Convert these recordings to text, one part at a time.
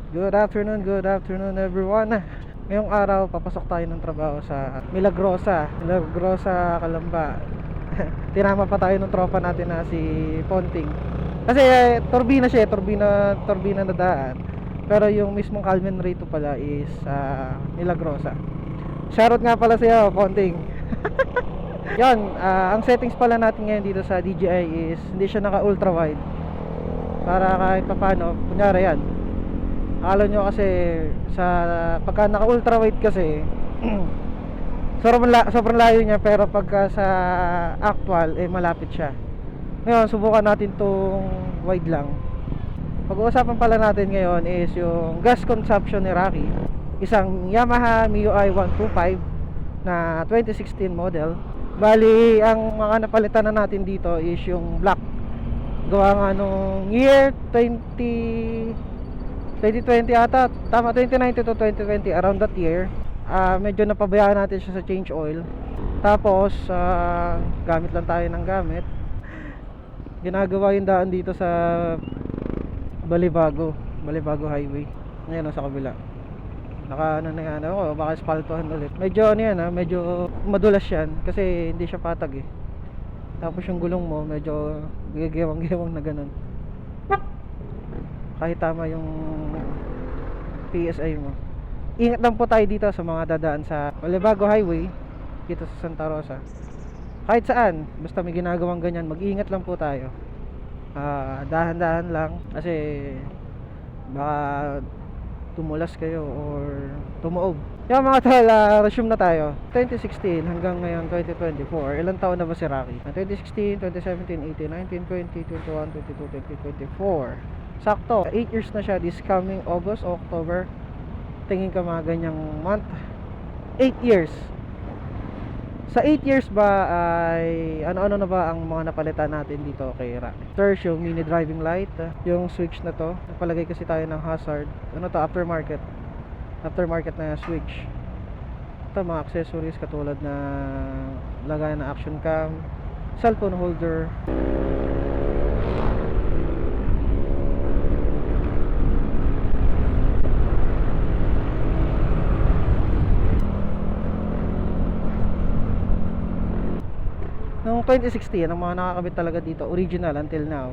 Good afternoon everyone. Ngayong araw, papasok tayo ng trabaho sa Milagrosa, Calamba. Tinama pa tayo ng tropa natin na si Ponting. Kasi turbina siya, turbina na daan. Pero yung mismong Calmen Rito pala is Milagrosa. Shoutout nga pala sa'yo, Ponting. Yan, ang settings pala natin ngayon dito sa DJI is hindi siya naka ultra wide. Para kahit papano, kunyari yan, akala nyo kasi sa pagka naka ultra wide kasi sobrang layo niya, pero pagka sa actual malapit siya. Ngayon subukan natin tong wide lang. Pag-uusapan pala natin ngayon is yung gas consumption ni Rocky, isang Yamaha MIUI 125 na 2016 model. Bali ang mga napalitan na natin dito is yung black, gawa nga nung year 2020 ata, tama, 2019 to 2020, around that year. Medyo napabayaan natin siya sa change oil. Tapos gamit lang tayo ng gamit. Ginagawa yung daan dito sa Balibago Highway. Ngayon sa kabila, naka ano na yan, baka espaltohan ulit. Medyo ano yan, medyo madulas yan kasi hindi siya patag eh. Tapos yung gulong mo medyo gewang-gewang na ganun, kahit tama yung PSI mo. Ingat lang po tayo dito sa mga dadaan sa Balibago Highway dito sa Santa Rosa. Kahit saan, basta may ginagawang ganyan, mag-iingat lang po tayo. Dahan-dahan lang kasi baka tumulas kayo or tumuog. Yung mga tol, resume na tayo. 2016 hanggang ngayon 2024, ilang taon na ba si Rocky? 2016, 2017, 18, 19, 20, 21, 22, 23, 24. Sakto, 8 years na siya this coming August, October. Tingin ka mga ganyang month. 8 years. Sa 8 years ba ay ano-ano na ba ang mga napalitan natin dito kay Rocky? First, yung mini driving light, yung switch na to. Nagpalagay kasi tayo ng hazard. Ano to? Aftermarket na switch. Ito mga accessories katulad na lagayan na action cam, cellphone holder. Noong 2016, ang mga nakakabit talaga dito, original until now,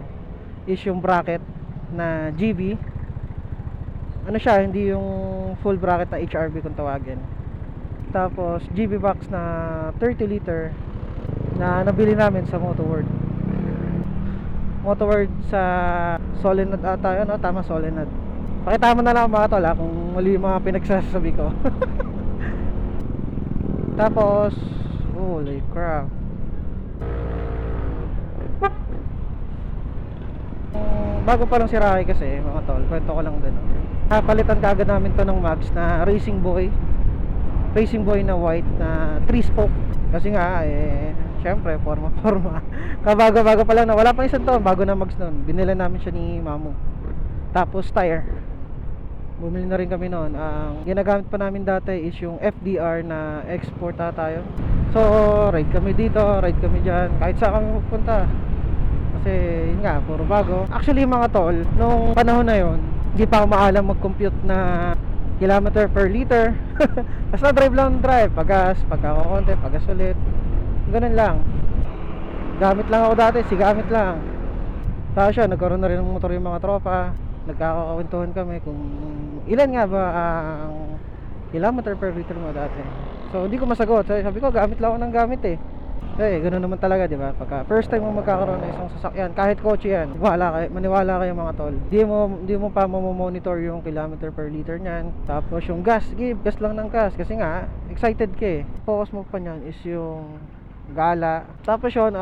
is yung bracket na GB. Ano siya, hindi yung full bracket na HRV kung tawagin. Tapos GB box na 30 liter na nabili namin sa Motoworld sa Solenad ata, ano, tama, Solenad. Pakitama na lang mga tol kung mali yung mga pinagsasabi ko. Tapos holy crap, bago pa lang si Rocky kasi mga tol, kwento ko lang din. Napalitan kaagad namin to ng Max na Racing Boy na white na 3-spoke. Kasi nga syempre forma kabago pa lang, na wala pang isang taon, bago na Max noon. Binila namin siya ni Mamo. Tapos tire, bumili na rin kami noon. Ang ginagamit pa namin dati is yung FDR na export tayo. So ride kami dito, ride kami dyan, kahit saan kami magpunta. Kasi yun nga, puro bago. Actually mga tol, nung panahon na yon, hindi pa ako maalam mag-compute na kilometer per liter. Basta drive lang drive, pagas, pagkakakonte, pagas ulit, ganun lang. Gamit lang ako dati, sigamit lang. Tapos siya, nagkaroon na rin ng motor yung mga tropa. Nagkakawentuhan kami kung ilan nga ba ang kilometer per liter mo dati. So hindi ko masagot, sabi ko gamit lang ako ng gamit eh. Ganoon naman talaga, di ba? Pagka first time mo magkakaroon ng isang sasakyan, kahit kotse yan, maniwala kayo mga tol. Di mo pa monitor yung kilometer per liter niyan. Tapos yung gas, gas lang ng gas kasi nga excited ka eh. Focus mo pa niyan is yung gala. Tapos yun,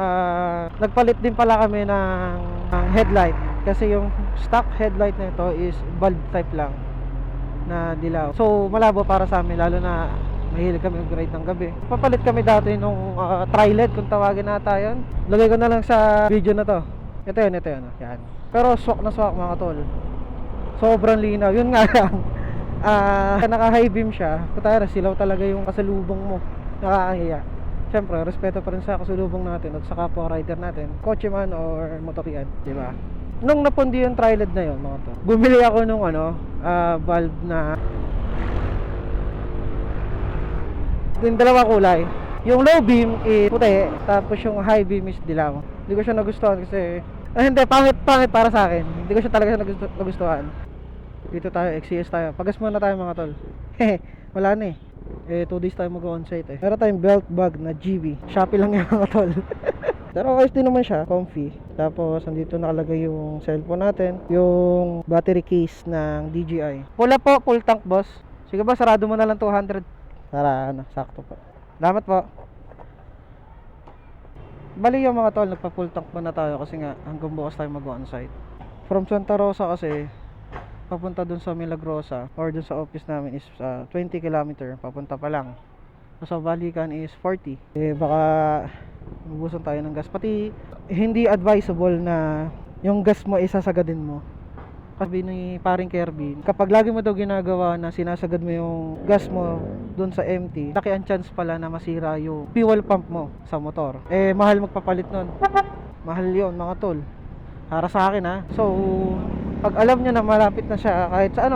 nagpalit din pala kami ng headlight kasi yung stock headlight na ito is bulb type lang na dilaw. So malabo para sa amin, lalo na mahilig kami mag-ride ng gabi. Papalit kami dati nung tri-LED kung tawagin nata yun. Lagay ko na lang sa video na to. Ito yun. Yan. Pero swak na swak mga tol. Sobrang linaw. Yun nga lang. Naka high beam siya. Kutara, silaw talaga yung kasalubong mo. Nakakahiya. Siyempre, respeto pa rin sa kasalubong natin at sa kapwa rider natin. Kotse man or motorian. Diba? Nung napundi yung tri-lead na yun mga tol, bumili ako nung valve na yung dalawa kulay. Yung low beam is puti, tapos yung high beam is dilaw. Hindi ko siya nagustuhan kasi hindi, pangit para sa akin. Hindi ko siya talaga nagustuhan. Dito tayo, XCS tayo. Pagas muna tayo mga tol. Wala na 2 days tayo mag-on-site Meron tayong belt bag na GB. Shopee lang yan mga tol. Pero ayos din naman siya, comfy. Tapos andito nakalagay yung cellphone natin, yung battery case ng DJI. Pula po, full tank boss. Sige ba, sarado mo na lang 200 para sakto po. Salamat po. Bali yung mga tol, nagpa-full tank muna tayo kasi nga hanggang bukas tayo mag-on-site. From Santa Rosa kasi papunta dun sa Milagrosa or dun sa office namin is 20 km papunta pa lang. So balikan is 40. Baka ubusan tayo ng gas. Pati hindi advisable na yung gas mo isasagadin mo. Kasi ni paring Kirby, kapag lagi mo daw ginagawa na sinasagad mo yung gas mo dun sa empty, laki ang chance pala na masira yung fuel pump mo sa motor. Mahal magpapalit nun. Mahal yun mga tol. Para sa akin So pag alam nyo na malapit na siya, kahit sa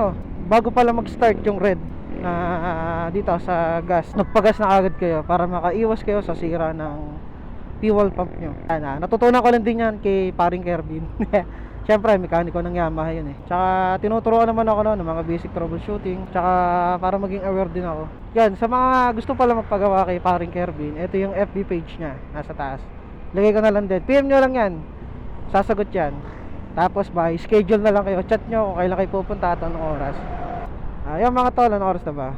bago pala mag-start yung red na dito sa gas, nagpagas na agad kayo para makaiwas kayo sa sira ng fuel pump nyo. Natutunan ko lang din yan kay paring Kervin. Siyempre, mekaniko ng Yamaha yun Tsaka tinuturuan naman ako ng mga basic troubleshooting. Tsaka para maging aware din ako. Yan, sa mga gusto pala magpagawa kay paring Kervin, ito yung FB page niya, nasa taas. Lagay ko na lang din. PM nyo lang yan. Sasagot yan. Tapos by schedule na lang kayo. Chat nyo kung kailan kayo pupunta at anong oras. Yung mga tol, anong oras na ba?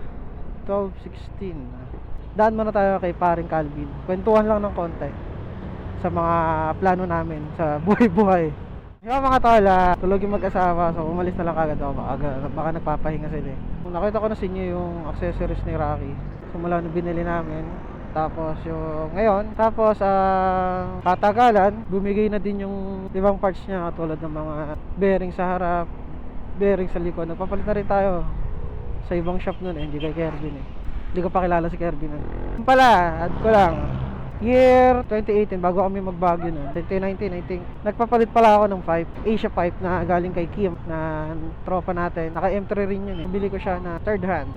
12:16. Daan muna tayo kay paring Calvin. Kwentuhan lang ng konti sa mga plano namin sa buhay-buhay. Yung mga tol, tulog yung mag-asawa. So umalis na lang kagad ako. Baka nagpapahinga sila Nakita ko na sa inyo yung accessories ni Rocky. Simula nung binili namin. Tapos yung ngayon, katagalan, bumigay na din yung ibang parts niya katulad ng mga bearing sa harap, bearing sa likod. Nagpapalit na rin tayo sa ibang shop nun hindi kay Kervin Hindi ko pa kilala si Kervin Yung pala, add ko lang, year 2018 bago kami mag-Baguio nun, 2019 I think, nagpapalit pala ako ng pipe, Asia pipe na galing kay Kim na tropa natin. Naka M3 rin yun Bili ko siya na third hand.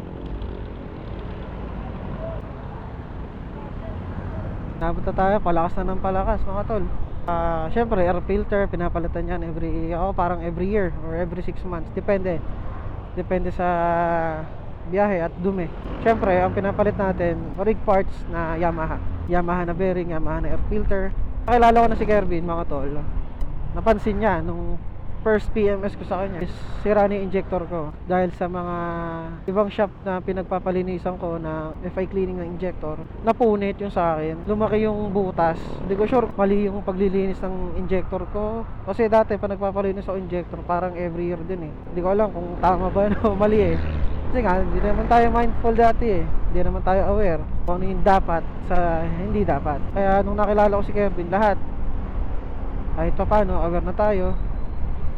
Napunta tayo, palakas na ng palakas mga tol. Syempre air filter pinapalitan yan parang every year or every 6 months, depende sa biyahe at dumi. Syempre ang pinapalit natin rig parts na Yamaha na bearing, Yamaha na air filter. Nakilala ko na si Kervin mga tol. Napansin niya nung first PMS ko sa kanya is sira na yung injector ko dahil sa mga ibang shop na pinagpapalinisan ko na FI cleaning ng injector, napunit yung sa akin, lumaki yung butas. Hindi ko sure mali yung paglilinis ng injector ko kasi dati pa nagpapalinis ako injector parang every year din Hindi ko alam kung tama ba o mali kasi nga hindi naman tayo mindful dati hindi naman tayo aware kung ano yung dapat sa hindi dapat. Kaya nung nakilala ko si Kevin, lahat kahit pa paano aware na tayo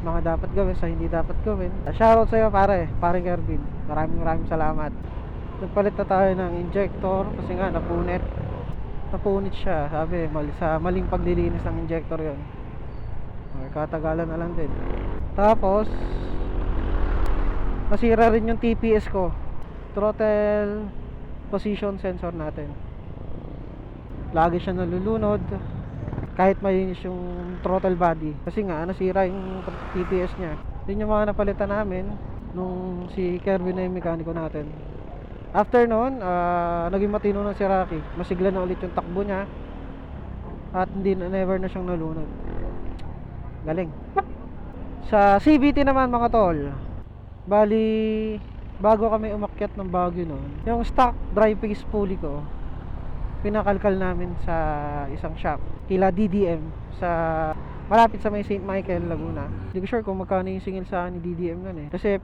mga dapat gawin sa hindi dapat gawin. Shoutout sa'yo paring Kervin. Maraming salamat. Nagpalit na tayo ng injector kasi nga napunit siya. Sabi sa maling paglilinis ng injector yon. Katagalan na lang din. Tapos nasira rin yung TPS ko, throttle position sensor natin. Lagi siya nalulunod kahit malinis yung throttle body kasi nga nasira yung TPS niya. Yun yung mga napalitan namin nung si Kervin na yung mekaniko natin. After nun, naging matino na si Rocky. Masigla na ulit yung takbo niya at never na siyang nalunod. Galing. Sa CVT naman mga tol, bali bago kami umakyat ng Baguio noon, yung stock dry piece pulley ko pinakalkal namin sa isang shop kila DDM sa malapit sa may St. Michael, Laguna. Hindi ko sure kung magkano yung singil sa ni DDM nun kasi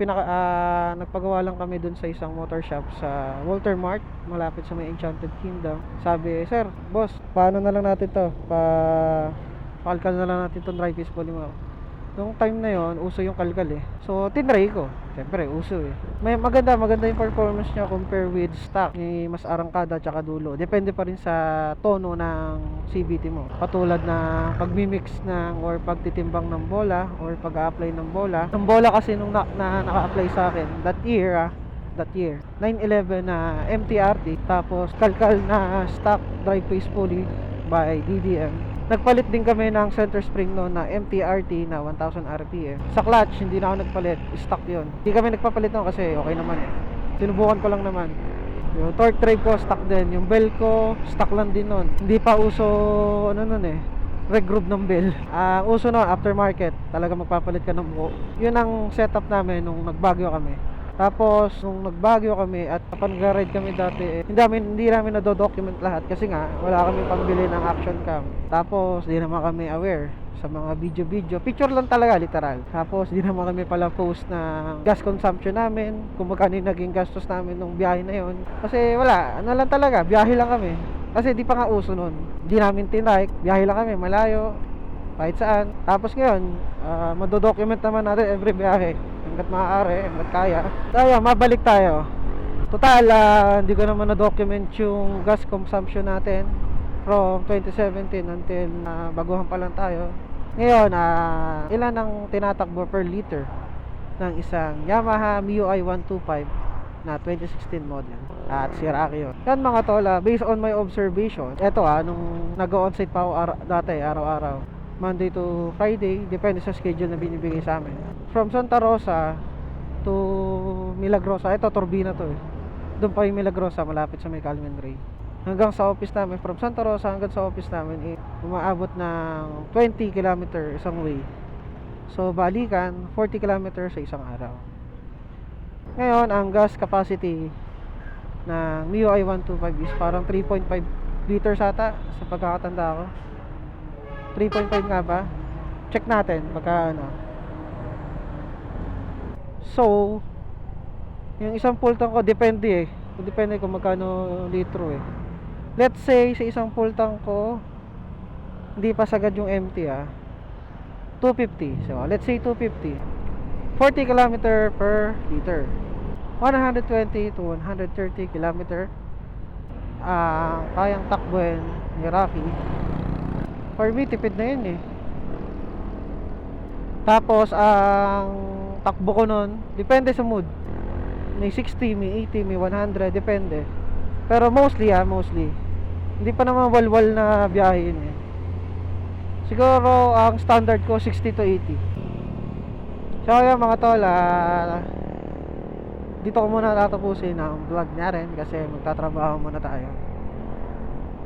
nagpagawa lang kami dun sa isang motor shop sa Walter Mart malapit sa may Enchanted Kingdom. Sabi, sir, boss, paano na lang natin to? Pakalkal na lang natin tong dry piece pulley mo. Nung time na yon uso yung kalkal eh. So, tinry ko. Siyempre, uso eh. May maganda yung performance niya compare with stock. May mas arangkada tsaka dulo. Depende pa rin sa tono ng CVT mo. Patulad na pagmimix ng or pagtitimbang ng bola or pag-a-apply ng bola. Ang bola kasi nung naka-apply sa akin that year 911 na MTRT tapos kalkal na stock drive face pulley by DDM. Nagpalit din kami ng center spring noon na MTRT na 1000 RPM. Sa clutch, hindi na ako nagpalit. Stock yun. Hindi kami nagpapalit noon kasi okay naman eh. Sinubukan ko lang naman. Yung torque drive ko, stock din. Yung bell ko, stock lang din noon. Hindi pa uso, ano nun eh, regroup ng bell. Uso noon, aftermarket. Talaga magpapalit ka ng buo. Yun ang setup namin nung nagbagyo kami. Tapos, nung nagbagyo kami at pag-ride kami dati, hindi namin na-document lahat kasi nga, wala kami pambili ng action cam. Tapos, di naman kami aware sa mga video. Picture lang talaga, literal. Tapos, di naman kami pala post na gas consumption namin, kung magkano yung naging gastos namin nung biyahe na yon. Kasi wala, ano lang talaga, biyahe lang kami. Kasi di pa nga uso nun. Di namin tinrike, biyahe lang kami, malayo, kahit saan. Tapos ngayon, madodocument naman natin every biyahe hanggat maaari, hanggat kaya. Kaya mabalik tayo. Total, hindi ko naman na-document yung gas consumption natin from 2017 until baguhan pa lang tayo. Ngayon, ilan ang tinatakbo per liter ng isang Yamaha MIUI 125 na 2016 model at Siraki yun. Yan mga tol, based on my observation, eto nung nag-onsite pa ako dati araw-araw, Monday to Friday, depende sa schedule na binibigay sa amin. From Santa Rosa to Milagrosa, ito Turbina to eh. Doon pa yung Milagrosa, malapit sa may Calvin Ray. Hanggang sa office namin, from Santa Rosa hanggang sa office namin, umaabot ng 20 km isang way. So balikan, 40 km sa isang araw. Ngayon, ang gas capacity ng MIUI 125 is parang 3.5 liters ata sa pagkakatanda ko. 3.5 nga ba? Check natin pagka ano. So, yung isang full tank ko depende eh. Depende kung magkano litro eh. Let's say sa isang full tank ko hindi pa sagad yung empty 250. So, let's say 250. 40 km per liter. 120 to 130 km kayang takbuhin ni Rocky. For me, tipid na yun eh. Tapos, ang takbo ko nun, depende sa mood. May 60, may 80, may 100, depende. Pero mostly. Hindi pa naman walwal na biyahe yun eh. Siguro, ang standard ko, 60 to 80. So, yun mga tol, dito ko muna tatapusin ang vlog niya rin kasi magtatrabaho muna tayo.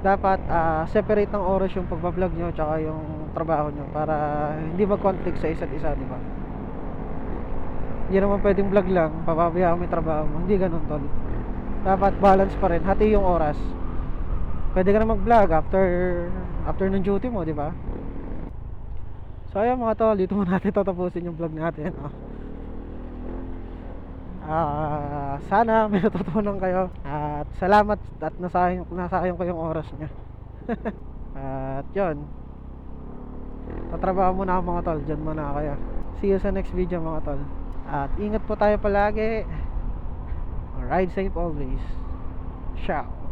Dapat separate ng oras yung pagbablog nyo tsaka yung trabaho nyo para hindi mag-conflict sa isa't isa, di ba? Hindi naman pwedeng vlog lang, papabayaan mo yung trabaho mo. Hindi ganun tol. Dapat balance pa rin, hati yung oras. Pwede ka na mag-vlog after ng duty mo, di ba? So ayun mga tol, dito muna natin tatapusin yung vlog natin. Sana may natutunan kayo at salamat at nasayang ko yung oras niya. At yun, tatrabaho muna ako mga tol, dyan muna kayo. See you sa next video mga tol. At ingat po tayo palagi. Ride safe always. Ciao.